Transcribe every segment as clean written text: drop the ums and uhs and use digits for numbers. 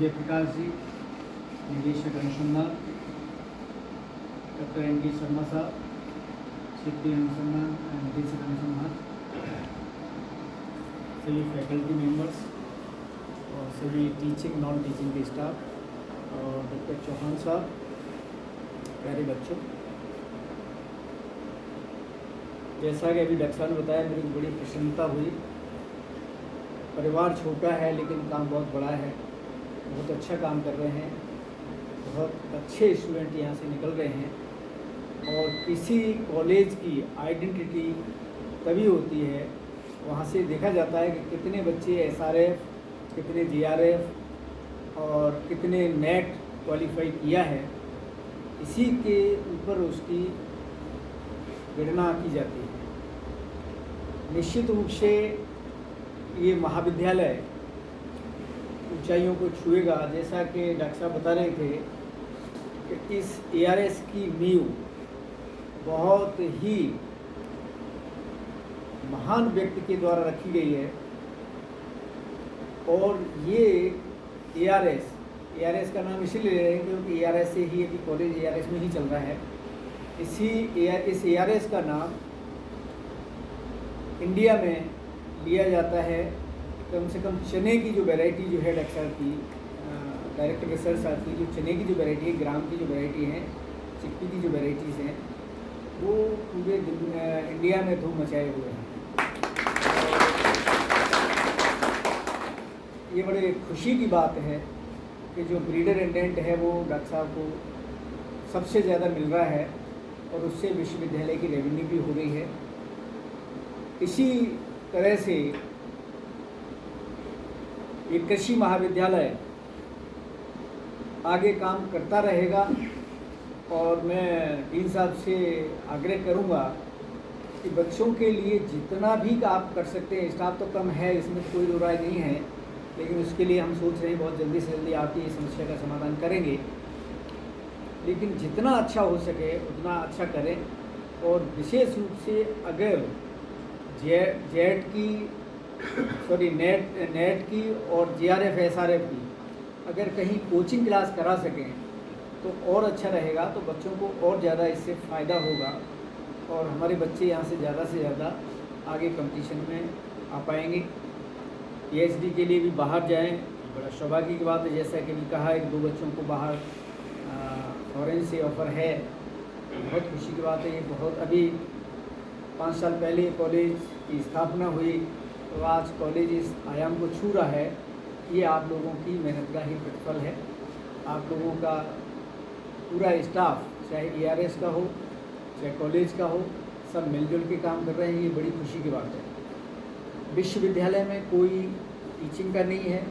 जय प्रकाश जी, निदेशक अनुसंधान डॉक्टर एन डी शर्मा साहब, क्षेत्रीय अनुसंधान निदेशक अनुसंधान, सभी फैकल्टी मेंबर्स और सभी टीचिंग नॉन टीचिंग के स्टाफ और डॉक्टर चौहान साहब, प्यारे बच्चों, जैसा कि अभी डॉक्टर ने बताया, मेरी बड़ी प्रसन्नता हुई। परिवार छोटा है लेकिन काम बहुत बड़ा है। बहुत अच्छा काम कर रहे हैं, बहुत अच्छे स्टूडेंट यहाँ से निकल रहे हैं। और किसी कॉलेज की आइडेंटिटी तभी होती है, वहाँ से देखा जाता है कि कितने बच्चे एसआरएफ, कितने जीआरएफ और कितने नेट क्वालिफाई किया है। इसी के ऊपर उसकी गणना की जाती है। निश्चित रूप से ये महाविद्यालय ऊंचाइयों को छुएगा। जैसा कि डॉक्टर साहब बता रहे थे कि इस एआरएस की नींव बहुत ही महान व्यक्ति के द्वारा रखी गई है। और ये एआरएस का नाम इसीलिए ले रहे हैं क्योंकि एआरएस से ही अभी कॉलेज एआरएस में ही चल रहा है। इस एआरएस का नाम इंडिया में लिया जाता है। कम से कम चने की जो वैरायटी जो है डॉक्टर की डायरेक्टर रिसर्च साहब की, जो चने की जो वैरायटी है, ग्राम की जो वैरायटी है, चिक्की की जो वैराइटीज़ हैं, वो पूरे इंडिया में धूम मचाए हुए हैं। ये बड़े खुशी की बात है कि जो ब्रीडर इंडेंट है वो डॉक्टर साहब को सबसे ज़्यादा मिल रहा है और उससे विश्वविद्यालय की रेवेन्यू भी हो रही है। इसी तरह से ये कृषि महाविद्यालय आगे काम करता रहेगा। और मैं डीन साहब से आग्रह करूंगा कि बच्चों के लिए जितना भी आप कर सकते हैं, स्टाफ तो कम है, इसमें कोई दो राय नहीं है, लेकिन उसके लिए हम सोच रहे हैं बहुत जल्दी से जल्दी आपकी इस समस्या का समाधान करेंगे। लेकिन जितना अच्छा हो सके उतना अच्छा करें। और विशेष रूप से अगर नेट की और जीआरएफ एसआरएफ की अगर कहीं कोचिंग क्लास करा सकें तो और अच्छा रहेगा, तो बच्चों को और ज़्यादा इससे फ़ायदा होगा और हमारे बच्चे यहाँ से ज़्यादा आगे कंपटीशन में आ पाएंगे। पीएचडी के लिए भी बाहर जाएं, बड़ा सौभाग्य की बात है। जैसा कि भी कहा, 1-2 बच्चों को बाहर फॉरेन से ऑफ़र है, बहुत खुशी की बात है। ये बहुत अभी 5 साल पहले कॉलेज की स्थापना हुई, तो आज कॉलेज इस आयाम को छू रहा है। ये आप लोगों की मेहनत का ही प्रतिफल है। आप लोगों का पूरा स्टाफ, चाहे एआरएस का हो चाहे कॉलेज का हो, सब मिलजुल के काम कर रहे हैं। ये बड़ी खुशी की बात है। विश्वविद्यालय में कोई टीचिंग का नहीं है,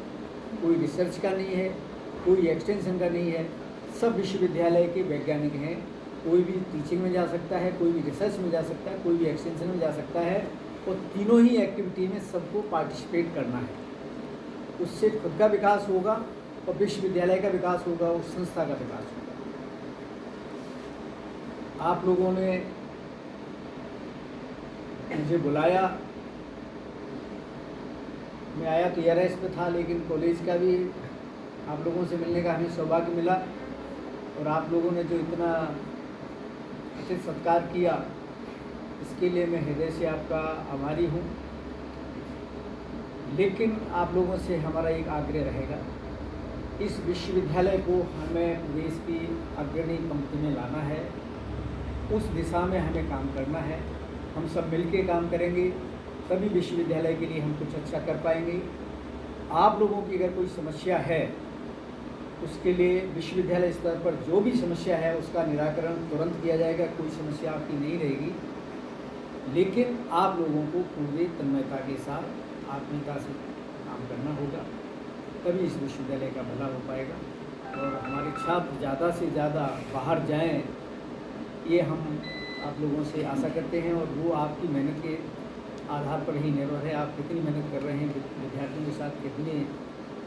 कोई रिसर्च का नहीं है, कोई एक्सटेंशन का नहीं है। सब विश्वविद्यालय के वैज्ञानिक हैं। कोई भी टीचिंग में जा सकता है, कोई भी रिसर्च में जा सकता है, कोई भी एक्सटेंशन में जा सकता है। और तीनों ही एक्टिविटी में सबको पार्टिसिपेट करना है। उससे खुद का विकास होगा और विश्वविद्यालय का विकास होगा, उस संस्था का विकास होगा। आप लोगों ने मुझे बुलाया, मैं आया तो एआरएस पे था, लेकिन कॉलेज का भी आप लोगों से मिलने का हमें सौभाग्य मिला। और आप लोगों ने जो इतना अच्छे सत्कार किया, इसके लिए मैं हृदय से आपका आभारी हूँ। लेकिन आप लोगों से हमारा एक आग्रह रहेगा, इस विश्वविद्यालय को हमें देश की अग्रणी पंक्ति में लाना है। उस दिशा में हमें काम करना है। हम सब मिलके काम करेंगे तभी विश्वविद्यालय के लिए हम कुछ अच्छा कर पाएंगे। आप लोगों की अगर कोई समस्या है, उसके लिए विश्वविद्यालय स्तर पर जो भी समस्या है उसका निराकरण तुरंत किया जाएगा। कोई समस्या आपकी नहीं रहेगी, लेकिन आप लोगों को पूरी तन्मयता के साथ आत्मीयता से काम करना होगा, तभी इस विश्वविद्यालय का भला हो पाएगा। और हमारे छात्र ज़्यादा से ज़्यादा बाहर जाएं, ये हम आप लोगों से आशा करते हैं। और वो आपकी मेहनत के आधार पर ही निर्भर है। आप कितनी मेहनत कर रहे हैं, विद्यार्थियों के साथ कितने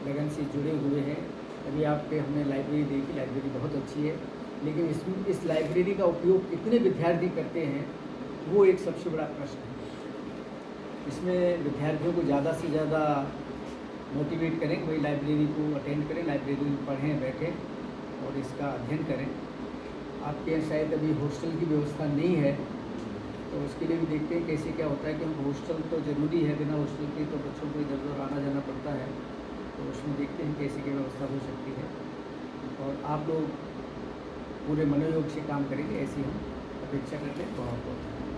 लगन से जुड़े हुए हैं। अभी आपके हमने लाइब्रेरी देखी, लाइब्रेरी बहुत अच्छी है, लेकिन इस लाइब्रेरी का उपयोग कितने विद्यार्थी करते हैं, वो एक सबसे बड़ा प्रश्न है। इसमें विद्यार्थियों को ज़्यादा से ज़्यादा मोटिवेट करें कि भाई लाइब्रेरी को अटेंड करें, लाइब्रेरी में पढ़ें, बैठें और इसका अध्ययन करें। आपके यहाँ शायद अभी हॉस्टल की व्यवस्था नहीं है, तो उसके लिए भी देखते हैं कैसे क्या होता है, क्योंकि हॉस्टल तो ज़रूरी है, बिना हॉस्टल के तो बच्चों को इधर उधर आना जाना पड़ता है। तो उसमें देखते हैं कैसे क्या व्यवस्था हो सकती है, और आप लोग पूरे मनोयोग से काम करेंगे, ऐसी हम अपेक्षा करते हैं। बहुत बहुत